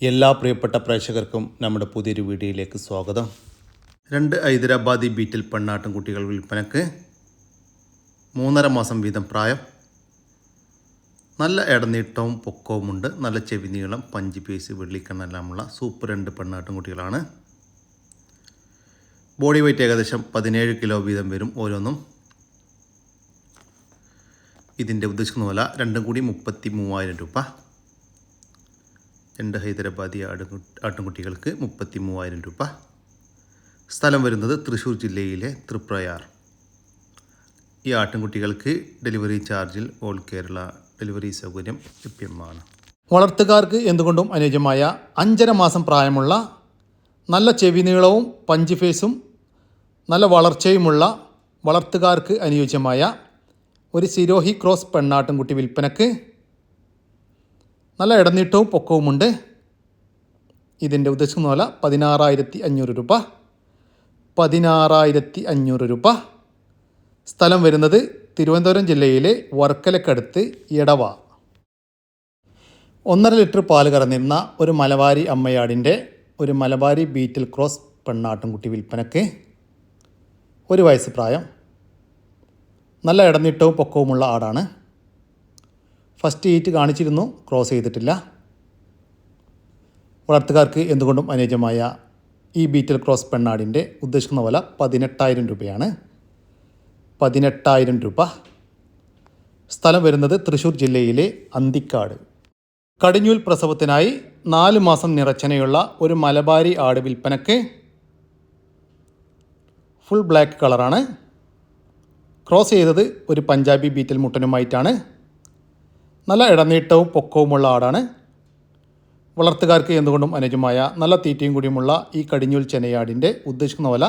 എല്ലാ പ്രിയപ്പെട്ട പ്രേക്ഷകർക്കും നമ്മുടെ പുതിയൊരു വീഡിയോയിലേക്ക് സ്വാഗതം. 2 ഹൈദരാബാദി ബീറ്റിൽ പെണ്ണാട്ടും കുട്ടികൾ വിൽപ്പനക്ക്. 3.5 മാസം വീതം പ്രായം. നല്ല ഇടനീട്ടവും പൊക്കവുമുണ്ട്. നല്ല ചെവി നീളം, പഞ്ച് പീസ്, വെള്ളിക്കണ്ണെല്ലാമുള്ള സൂപ്പർ 2 പെണ്ണാട്ടും കുട്ടികളാണ്. ബോഡി വെയ്റ്റ് ഏകദേശം 17 കിലോ വീതം വരും ഓരോന്നും. ഇതിൻ്റെ ഉദ്ദേശിക്കുന്ന വില രണ്ടും കൂടി 33,000 രൂപ. 2 ഹൈദരാബാദി ആട്ടിൻകുട്ടികൾക്ക് 33,000 രൂപ. സ്ഥലം വരുന്നത് തൃശ്ശൂർ ജില്ലയിലെ തൃപ്രയാർ. ഈ ആട്ടിൻകുട്ടികൾക്ക് ഡെലിവറി ചാർജിൽ ഓൾ കേരള ഡെലിവറി സൗകര്യം ലഭ്യമാണ്. വളർത്തുകാർക്ക് എന്തുകൊണ്ടും അനുയോജ്യമായ 5.5 മാസം പ്രായമുള്ള നല്ല ചെവി നീളവും പഞ്ച് ഫേസും നല്ല വളർച്ചയുമുള്ള വളർത്തുകാർക്ക് അനുയോജ്യമായ ഒരു സിരോഹി ക്രോസ് പെണ്ണാട്ടിൻകുട്ടി വിൽപ്പനക്ക്. നല്ല ഇടനീട്ടവും പൊക്കവുമുണ്ട്. ഇതിൻ്റെ ഉദ്ദേശിക്കുന്ന വില 16,500 രൂപ. 16,500 രൂപ. സ്ഥലം വരുന്നത് തിരുവനന്തപുരം ജില്ലയിലെ വർക്കലക്കടുത്ത് എടവ. 1.5 ലിറ്റർ പാല് കറന്നിരുന്ന ഒരു മലബാരി അമ്മയാടിൻ്റെ ഒരു മലബാരി ബീറ്റിൽ ക്രോസ് പെണ്ണാട്ടിൻകുട്ടി വിൽപ്പനക്ക്. 1 വയസ്സ് പ്രായം. നല്ല ഇടനീട്ടവും പൊക്കവുമുള്ള ആടാണ്. ഫസ്റ്റ് ഈറ്റ് കാണിച്ചിരുന്നു, ക്രോസ് ചെയ്തിട്ടില്ല. വളർത്തുകാർക്ക് എന്തുകൊണ്ടും അനുയോജ്യമായ ഈ ബീറ്റൽ ക്രോസ് പെണ്ണാടിൻ്റെ ഉദ്ദേശിക്കുന്ന വില 18,000 രൂപയാണ്. 18,000 രൂപ. സ്ഥലം വരുന്നത് തൃശ്ശൂർ ജില്ലയിലെ അന്തിക്കാട്. കടിഞ്ഞൂൽ പ്രസവത്തിനായി 4 മാസം നിറച്ചനയുള്ള ഒരു മലബാരി ആട് വിൽപ്പനക്ക്. ഫുൾ ബ്ലാക്ക് കളറാണ്. ക്രോസ് ചെയ്തത് ഒരു പഞ്ചാബി ബീറ്റൽ മുട്ടനുമായിട്ടാണ്. നല്ല ഇടനീട്ടവും പൊക്കവുമുള്ള ആടാണ്. വളർത്തുകാർക്ക് എന്തുകൊണ്ടും അനുയോജ്യമായ നല്ല തീറ്റയും കൂടിയുമുള്ള ഈ കടിഞ്ഞൂൽ ചെനയാടിൻ്റെ ഉദ്ദേശിക്കുന്ന വില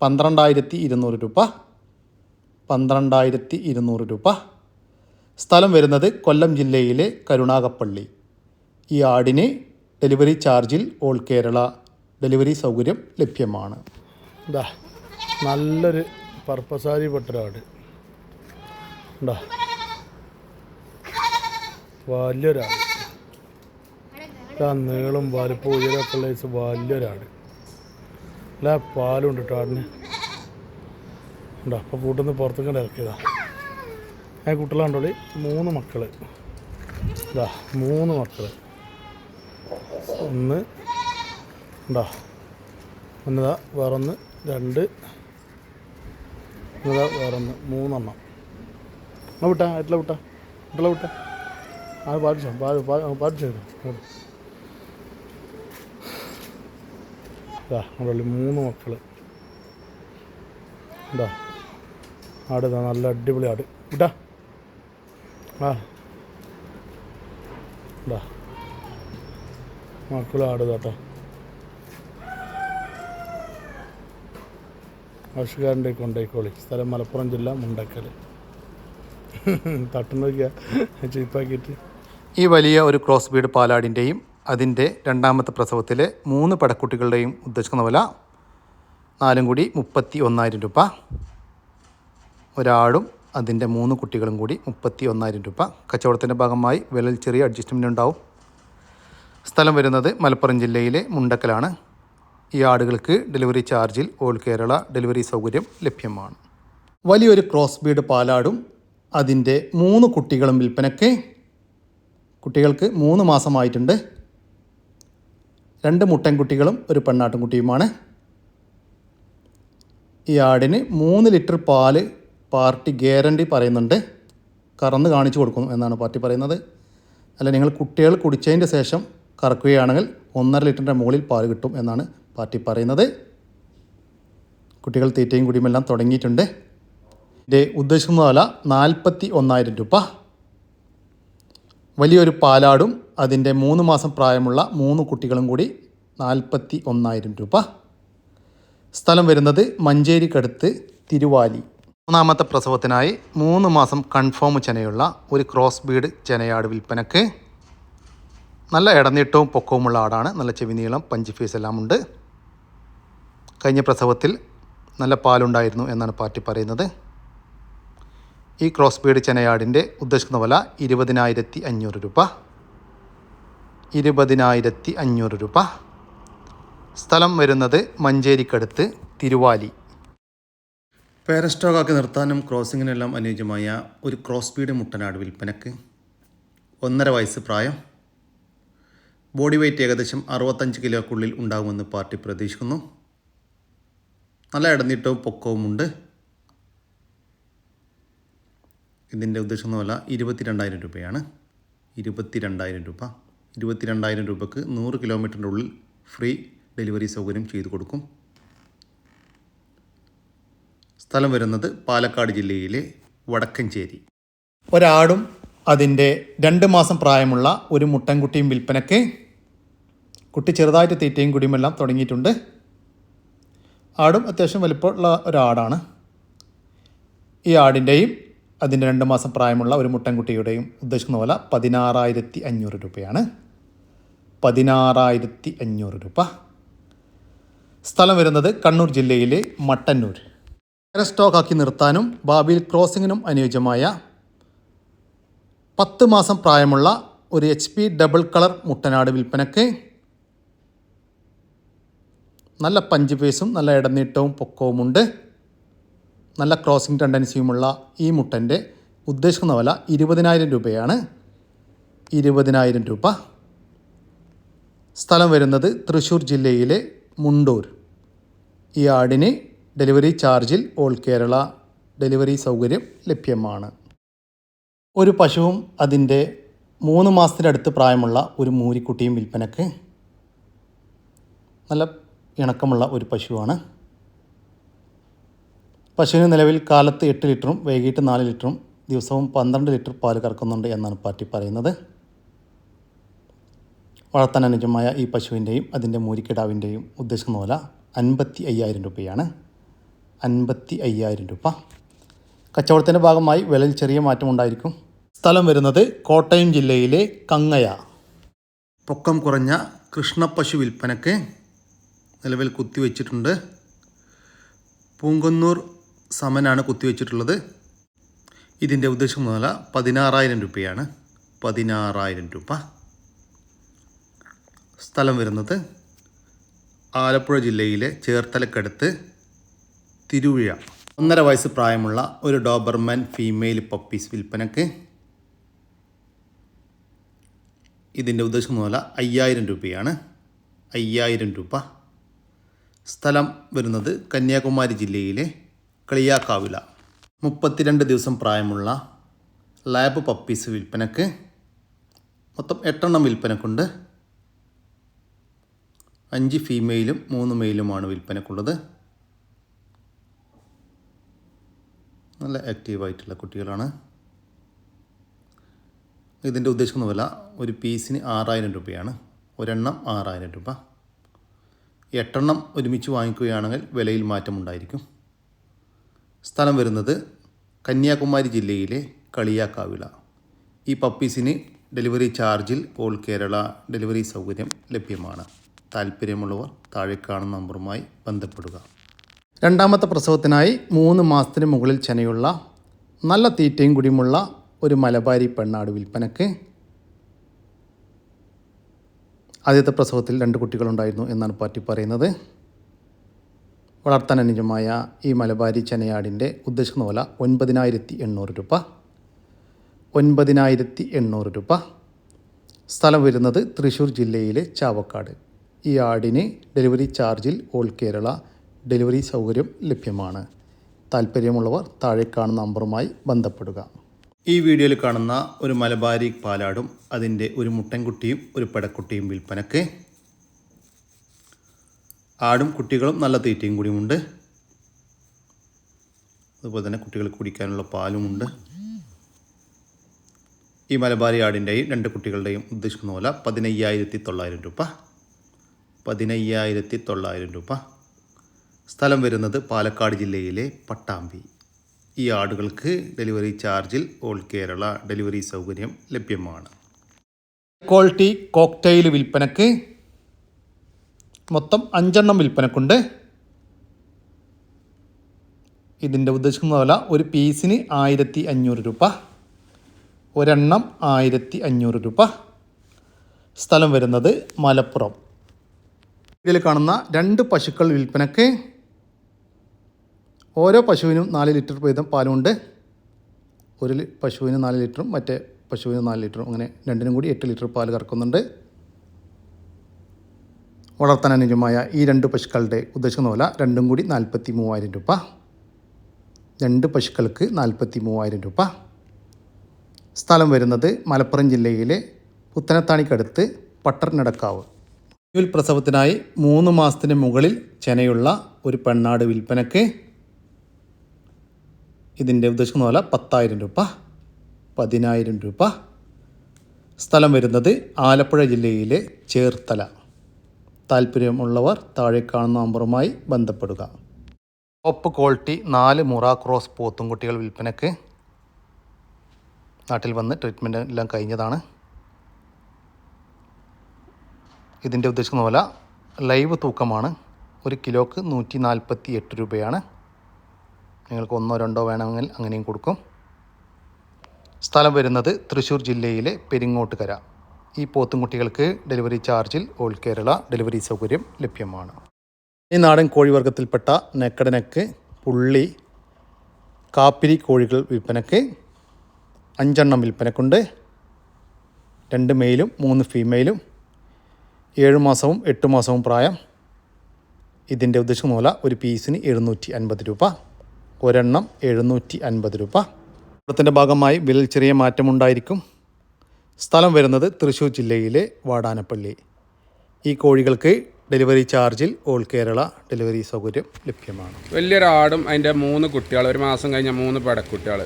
12,200 രൂപ. 12,200 രൂപ. സ്ഥലം വരുന്നത് കൊല്ലം ജില്ലയിലെ കരുണാകപ്പള്ളി. ഈ ആടിന് ഡെലിവറി ചാർജിൽ ഓൾ കേരള ഡെലിവറി സൗകര്യം ലഭ്യമാണ്. ഇതാ നല്ലൊരു പർപ്പസാരി പെട്ടൊരാട് ഉണ്ടാ, വലിയൊരാട്. നീളം വലിപ്പം ഉയരമൊക്കെ ഉള്ള വലിയൊരാട്. അല്ല പാലുണ്ട് കേട്ടോ ആടിന്. ഉണ്ടോ അപ്പോൾ കൂട്ടിൽ നിന്ന് പുറത്തേക്ക് ഇറക്കിയതാ. ആ കുട്ടികളുണ്ടോളി 3 മക്കൾ. ഇതാ 3 മക്കൾ. ഒന്ന് ഉണ്ടോ, ഒന്നതാ വേറൊന്ന്, 2 എന്നതാ വേറൊന്ന്, 3 എണ്ണം. വിട്ടാ എട്ടില വിട്ടാ എട്ടില വിട്ടാ അത് പാടിച്ചോ പാടിച്ചോ. ഇതാ അവിടെ 3 മക്കൾ. എന്താ ആട്, നല്ല അടിപൊളി ആട്. വിട്ടാ ആ ഇതാ മക്കളും ആട് കേട്ടോ. ആവശ്യക്കാരൻ്റെ കൊണ്ടേക്കോളി. സ്ഥലം മലപ്പുറം ജില്ല മുണ്ടക്കൽ. തട്ടുന്നൊക്കെ ചീപ്പാക്കിയിട്ട്. ഈ വലിയ ഒരു ക്രോസ് ബീഡ് പാലാടിൻ്റെയും അതിൻ്റെ 2ാമത്തെ പ്രസവത്തിലെ 3 പടക്കുട്ടികളുടെയും ഉദ്ദേശിക്കുന്ന വില 4 കൂടി 31,000 രൂപ. ഒരാടും അതിൻ്റെ 3 കുട്ടികളും കൂടി 31,000 രൂപ. കച്ചവടത്തിൻ്റെ ഭാഗമായി വിലയിൽ ചെറിയ അഡ്ജസ്റ്റ്മെൻ്റ് ഉണ്ടാവും. സ്ഥലം വരുന്നത് മലപ്പുറം ജില്ലയിലെ മുണ്ടക്കലാണ്. ഈ ആടുകൾക്ക് ഡെലിവറി ചാർജിൽ ഓൾ കേരള ഡെലിവറി സൗകര്യം ലഭ്യമാണ്. വലിയൊരു ക്രോസ് ബീഡ് പാലാടും അതിൻ്റെ 3 കുട്ടികളും വിൽപ്പനയ്ക്ക്. കുട്ടികൾക്ക് 3 മാസമായിട്ടുണ്ട്. 2 മുട്ടൻകുട്ടികളും ഒരു പെണ്ണാട്ടിൻകുട്ടിയുമാണ്. ഈ ആടിന് 3 ലിറ്റർ പാല് പാർട്ടി ഗ്യാരണ്ടി പറയുന്നുണ്ട്. കറന്ന് കാണിച്ചു കൊടുക്കും എന്നാണ് പാർട്ടി പറയുന്നത്. അല്ല, നിങ്ങൾ കുട്ടികൾ കുടിച്ചതിൻ്റെ ശേഷം കറക്കുകയാണെങ്കിൽ 1.5 ലിറ്ററിൻ്റെ മുകളിൽ പാല് കിട്ടും എന്നാണ് പാർട്ടി പറയുന്നത്. കുട്ടികൾ തീറ്റയും കുടിയുമെല്ലാം തുടങ്ങിയിട്ടുണ്ട്. ഇതിൻ്റെ ഉദ്ദേശിക്കുന്ന വില 41,000 രൂപ. വലിയൊരു പാലാടും അതിൻ്റെ 3 മാസം പ്രായമുള്ള 3 കുട്ടികളും കൂടി 41,000 രൂപ. സ്ഥലം വരുന്നത് മഞ്ചേരിക്കടുത്ത് തിരുവാലി. 3ാമത്തെ പ്രസവത്തിനായി 3 മാസം കൺഫേം ചെനയുള്ള ഒരു ക്രോസ് ബീഡ് ചെനയാട് വിൽപ്പനക്ക്. നല്ല ഇടനീട്ടവും പൊക്കവുമുള്ള ആടാണ്. നല്ല ചെവി നീളം, പഞ്ച് ഫേസ് എല്ലാം ഉണ്ട്. കഴിഞ്ഞ പ്രസവത്തിൽ നല്ല പാലുണ്ടായിരുന്നു എന്നാണ് പാർട്ടി പറയുന്നത്. ഈ ക്രോസ് ബീഡ് ചെനയാടിൻ്റെ ഉദ്ദേശിക്കുന്ന വില 20,500 രൂപ. 20,500 രൂപ. സ്ഥലം വരുന്നത് മഞ്ചേരിക്കടുത്ത് തിരുവാലി. പേരസ്റ്റോക്കാക്കി നിർത്താനും ക്രോസിങ്ങിനെല്ലാം അനുയോജ്യമായ ഒരു ക്രോസ് ബീഡ് മുട്ടനാട് വിൽപ്പനക്ക്. 1.5 വയസ്സ് പ്രായം. ബോഡി വെയ്റ്റ് ഏകദേശം 65 കിലോക്കുള്ളിൽ ഉണ്ടാകുമെന്ന് പാർട്ടി പ്രതീക്ഷിക്കുന്നു. നല്ല ഇടനീട്ടവും പൊക്കവുമുണ്ട്. ഇതിൻ്റെ ഉദ്ദേശിക്കുന്ന വില 22,000 രൂപയാണ്. 22,000 രൂപ. 22,000 രൂപക്ക് 100 കിലോമീറ്ററിൻ്റെ ഉള്ളിൽ ഫ്രീ ഡെലിവറി സൗകര്യം ചെയ്തു കൊടുക്കും. സ്ഥലം വരുന്നത് പാലക്കാട് ജില്ലയിലെ വടക്കഞ്ചേരി. ഒരാടും അതിൻ്റെ 2 മാസം പ്രായമുള്ള ഒരു മുട്ടൻകുട്ടിയും വിൽപ്പനയ്ക്ക്. കുട്ടി ചെറുതായിട്ട് തീറ്റയും കുടിയുമെല്ലാം തുടങ്ങിയിട്ടുണ്ട്. ആടും അത്യാവശ്യം വലിപ്പമുള്ള ഒരാടാണ്. ഈ ആടിൻ്റെയും അതിൻ്റെ 2 മാസം പ്രായമുള്ള ഒരു മുട്ടൻകുട്ടിയുടെയും ഉദ്ദേശിക്കുന്ന പോലെ 16,500 രൂപയാണ്. 16,500 രൂപ. സ്ഥലം വരുന്നത് കണ്ണൂർ ജില്ലയിലെ മട്ടന്നൂർ. സ്റ്റോക്കാക്കി നിർത്താനും ഭാവിയിൽ ക്രോസിങ്ങിനും അനുയോജ്യമായ 10 മാസം പ്രായമുള്ള ഒരു HP ഡബിൾ കളർ മുട്ടനാട് വിൽപ്പനയ്ക്ക്. നല്ല പഞ്ച് പേസും നല്ല ഇടനീട്ടവും പൊക്കവുമുണ്ട്. നല്ല ക്രോസിംഗ് ടെൻഡൻസിയുമുള്ള ഈ മുട്ടൻ്റെ ഉദ്ദേശിക്കുന്ന വില 20,000 രൂപയാണ്. 20,000 രൂപ. സ്ഥലം വരുന്നത് തൃശ്ശൂർ ജില്ലയിലെ മുണ്ടൂർ. ഈ ആടിന് ഡെലിവറി ചാർജിൽ ഓൾ കേരള ഡെലിവറി സൗകര്യം ലഭ്യമാണ്. ഒരു പശുവും അതിൻ്റെ 3 മാസത്തിനടുത്ത് പ്രായമുള്ള ഒരു മൂരിക്കുട്ടിയും വിൽപ്പനക്ക്. നല്ല ഇണക്കമുള്ള ഒരു പശുവാണ്. പശുവിന് നിലവിൽ കാലത്ത് 8 ലിറ്ററും വൈകിട്ട് 4 ലിറ്ററും ദിവസവും 12 ലിറ്റർ പാൽ കറക്കുന്നുണ്ട് എന്നാണ് പാർട്ടി പറയുന്നത്. വളർത്താൻ അനുയോജ്യമായ ഈ പശുവിൻ്റെയും അതിൻ്റെ മൂരിക്കിടാവിൻ്റെയും ഉദ്ദേശിക്കുന്ന വില 55,000 രൂപയാണ്. 55,000 രൂപ. കച്ചവടത്തിൻ്റെ ഭാഗമായി വിലയിൽ ചെറിയ മാറ്റമുണ്ടായിരിക്കും. സ്ഥലം വരുന്നത് കോട്ടയം ജില്ലയിലെ കങ്ങയ. പൊക്കം കുറഞ്ഞ കൃഷ്ണപ്പശു വിൽപ്പനക്ക്. നിലവിൽ കുത്തിവെച്ചിട്ടുണ്ട്. പൂങ്കുന്നൂർ സമനാണ് കുത്തിവെച്ചിട്ടുള്ളത്. ഇതിൻ്റെ ഉദ്ദേശിക്കുന്ന വില 16,000 രൂപയാണ്. 16,000 രൂപ. സ്ഥലം വരുന്നത് ആലപ്പുഴ ജില്ലയിലെ ചേർത്തലക്കടുത്ത് തിരുവിഴ. 1.5 വയസ്സ് പ്രായമുള്ള ഒരു ഡോബർമാൻ ഫീമെയിൽ പപ്പീസ് വിൽപ്പനക്ക്. ഇതിൻ്റെ ഉദ്ദേശിക്കുന്ന വില 5,000 രൂപയാണ്. 5,000 രൂപ. സ്ഥലം വരുന്നത് കന്യാകുമാരി ജില്ലയിലെ കളിയാക്കാവില. 32 ദിവസം പ്രായമുള്ള ലാബ് പപ്പീസ് വിൽപ്പനക്ക്. മൊത്തം 8 എണ്ണം വിൽപ്പനക്കുണ്ട്. 5 ഫീമെയിലും 3 മെയിലുമാണ് വിൽപ്പനക്കുള്ളത്. നല്ല ആക്റ്റീവായിട്ടുള്ള കുട്ടികളാണ്. ഇതിൻ്റെ ഉദ്ദേശിക്കുന്ന വില ഒരു പീസിന് 6,000 രൂപയാണ്. ഒരെണ്ണം 6,000 രൂപ. 8 എണ്ണം ഒരുമിച്ച് വാങ്ങിക്കുകയാണെങ്കിൽ വിലയിൽ മാറ്റമുണ്ടായിരിക്കും. സ്ഥലം വരുന്നത് കന്യാകുമാരി ജില്ലയിലെ കളിയാക്കാവില. ഈ പപ്പീസിന് ഡെലിവറി ചാർജിൽ ഓൾ കേരള ഡെലിവറി സൗകര്യം ലഭ്യമാണ്. താല്പര്യമുള്ളവർ താഴെ കാണുന്ന നമ്പറുമായി ബന്ധപ്പെടുക. 2ാമത്തെ പ്രസവത്തിനായി 3 മാസത്തിന് മുകളിൽ ചെനയുള്ള നല്ല തീറ്റയും കുടിയുമുള്ള ഒരു മലബാരി പെണ്ണാട് വിൽപ്പനക്ക്. ആദ്യത്തെ പ്രസവത്തിൽ 2 കുട്ടികളുണ്ടായിരുന്നു എന്നാണ് പാർട്ടി പറയുന്നത്. വളർത്താൻ അനുയോജ്യമായ ഈ മലബാരി ചെനയാടിൻ്റെ ഉദ്ദേശിക്കുന്ന വില 9,800 രൂപ. 9,800 രൂപ. സ്ഥലം വരുന്നത് തൃശ്ശൂർ ജില്ലയിലെ ചാവക്കാട്. ഈ ആടിന് ഡെലിവറി ചാർജിൽ ഓൾ കേരള ഡെലിവറി സൗകര്യം ലഭ്യമാണ്. താല്പര്യമുള്ളവർ താഴെ കാണുന്ന നമ്പറുമായി ബന്ധപ്പെടുക. ഈ വീഡിയോയിൽ കാണുന്ന ഒരു മലബാരി പാലാടും അതിൻ്റെ ഒരു മുട്ടൻകുട്ടിയും ഒരു പെടക്കുട്ടിയും വിൽപ്പനക്ക്. ആടും കുട്ടികളും നല്ല തീറ്റയും കൂടിയുമുണ്ട്. അതുപോലെ തന്നെ കുട്ടികൾക്ക് കുടിക്കാനുള്ള പാലുമുണ്ട്. ഈ മലബാരി ആടിൻ്റെയും 2 കുട്ടികളുടെയും ഉദ്ദേശിക്കുന്ന വില 15,900 രൂപ. 15,900 രൂപ. സ്ഥലം വരുന്നത് പാലക്കാട് ജില്ലയിലെ പട്ടാമ്പി. ഈ ആടുകൾക്ക് ഡെലിവറി ചാർജിൽ ഓൾ കേരള ഡെലിവറി സൗകര്യം ലഭ്യമാണ്. ക്വാളിറ്റി കോക്ടെയിൽ വിൽപ്പനക്ക്. മൊത്തം 5 എണ്ണം വിൽപ്പനക്കുണ്ട്. ഇതിൻ്റെ ഉദ്ദേശിക്കുന്ന വില ഒരു പീസിന് 1,500 രൂപ. ഒരെണ്ണം 1,500 രൂപ. സ്ഥലം വരുന്നത് മലപ്പുറം. ഇതിൽ കാണുന്ന 2 പശുക്കൾ വിൽപ്പനയ്ക്ക്. ഓരോ പശുവിനും 4 ലിറ്റർ വീതം പാലുണ്ട്. ഒരു പശുവിന് 4 ലിറ്ററും മറ്റേ പശുവിന് 4 ലിറ്ററും, അങ്ങനെ രണ്ടിനും കൂടി 8 ലിറ്റർ പാൽ കറക്കുന്നുണ്ട്. വളർത്താൻ അനുയോജ്യമായ ഈ 2 പശുക്കളുടെ ഉദ്ദേശിക്കുന്ന വില രണ്ടും കൂടി 43,000 രൂപ. 2 പശുക്കൾക്ക് 43,000 രൂപ. സ്ഥലം വരുന്നത് മലപ്പുറം ജില്ലയിലെ പുത്തനത്താണിക്കടുത്ത് പട്ടർനടക്കാവ്. പ്രസവത്തിനായി 3 മാസത്തിന് മുകളിൽ ചെനയുള്ള ഒരു പെണ്ണാട് വിൽപ്പനയ്ക്ക്. ഇതിൻ്റെ ഉദ്ദേശിക്കുന്ന വില 10,000 രൂപ, 10,000 രൂപ. സ്ഥലം വരുന്നത് ആലപ്പുഴ ജില്ലയിലെ ചേർത്തല. താല്പര്യമുള്ളവർ താഴെ കാണുന്ന നമ്പറുമായി ബന്ധപ്പെടുക. ടോപ്പ് ക്വാളിറ്റി 4 മുറ ക്രോസ് പോത്തുംകുട്ടികൾ വിൽപ്പനയ്ക്ക്. നാട്ടിൽ വന്ന് ട്രീറ്റ്മെൻറ്റ് എല്ലാം കഴിഞ്ഞതാണ്. ഇതിൻ്റെ ഉദ്ദേശിക്കുന്ന വില ലൈവ് തൂക്കമാണ്. 1 കിലോക്ക് 148 രൂപയാണ്. നിങ്ങൾക്ക് 1 2 വേണമെങ്കിൽ അങ്ങനെയും കൊടുക്കും. സ്ഥലം വരുന്നത് തൃശ്ശൂർ ജില്ലയിലെ പെരിങ്ങോട്ടുകര. ഈ പോത്തുംകുട്ടികൾക്ക് ഡെലിവറി ചാർജിൽ ഓൾ കേരള ഡെലിവറി സൗകര്യം ലഭ്യമാണ്. ഈ നാടൻ കോഴിവർഗത്തിൽപ്പെട്ട നെക്കടനക്ക്, പുള്ളി, കാപ്പിരി കോഴികൾ വിൽപ്പനയ്ക്ക്. 5 എണ്ണം വിൽപ്പനക്കുണ്ട്. 2 മെയിലും 3 ഫീമെയിലും. 7 മാസവും 8 മാസവും പ്രായം. ഇതിൻ്റെ ഉദ്ദേശിക്കുന്ന വില ഒരു പീസിന് 750 രൂപ, ഒരെണ്ണം 750 രൂപ. ഇവിടത്തിൻ്റെ ഭാഗമായി വിലയിൽ ചെറിയ മാറ്റമുണ്ടായിരിക്കും. സ്ഥലം വരുന്നത് തൃശ്ശൂർ ജില്ലയിലെ വാടാനപ്പള്ളി. ഈ കോഴികൾക്ക് ഡെലിവറി ചാർജിൽ ഓൾ കേരള ഡെലിവറി സൗകര്യം ലഭ്യമാണ്. വലിയൊരാടും അതിൻ്റെ 3 കുട്ടികൾ, 1 മാസം കഴിഞ്ഞ 3 പെടക്കുട്ടികൾ,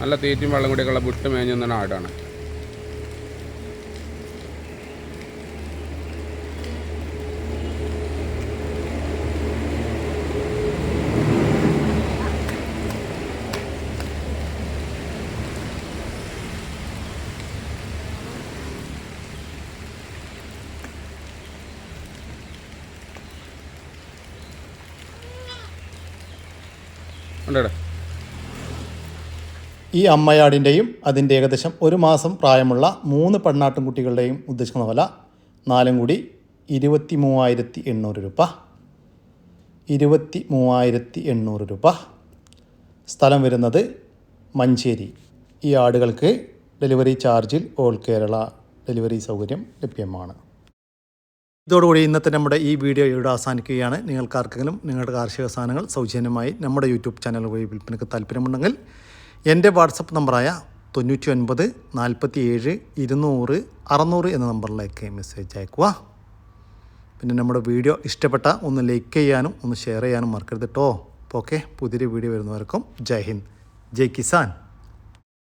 നല്ല തീറ്റയും വെള്ളം കൂടിയൊക്കെയുള്ള വിട്ട് മേഞ്ഞുന്ന ആടാണ്. ഉണ്ടോ? ഈ അമ്മയാടിൻ്റെയും അതിൻ്റെ ഏകദേശം 1 മാസം പ്രായമുള്ള 3 പെണ്ണാട്ടും കുട്ടികളുടെയും ഉദ്ദേശിക്കുന്ന വില 4 കൂടി 23,800 രൂപ, 23,800 രൂപ. സ്ഥലം വരുന്നത് മഞ്ചേരി. ഈ ആടുകൾക്ക് ഡെലിവറി ചാർജിൽ ഓൾ കേരള ഡെലിവറി സൗകര്യം ലഭ്യമാണ്. ഇതോടുകൂടി ഇന്നത്തെ നമ്മുടെ ഈ വീഡിയോ ഇവിടെ അവസാനിക്കുകയാണ്. നിങ്ങൾക്കാർക്കെങ്കിലും നിങ്ങളുടെ കാർഷിക സാധനങ്ങൾ സൗജന്യമായി നമ്മുടെ യൂട്യൂബ് ചാനൽ വഴി വിൽപ്പനയ്ക്ക് താല്പര്യമുണ്ടെങ്കിൽ എൻ്റെ വാട്സപ്പ് നമ്പറായ 99 47 200 600 എന്ന നമ്പറിലേക്ക് മെസ്സേജ് അയക്കുക. പിന്നെ നമ്മുടെ വീഡിയോ ഇഷ്ടപ്പെട്ട ഒന്ന് ലൈക്ക് ചെയ്യാനും ഒന്ന് ഷെയർ ചെയ്യാനും മറക്കരുത് കേട്ടോ. അപ്പോൾ ഓക്കെ, പുതിയൊരു വീഡിയോ വരുന്നവർക്കും ജയ് ഹിന്ദ്, ജയ് കിസാൻ.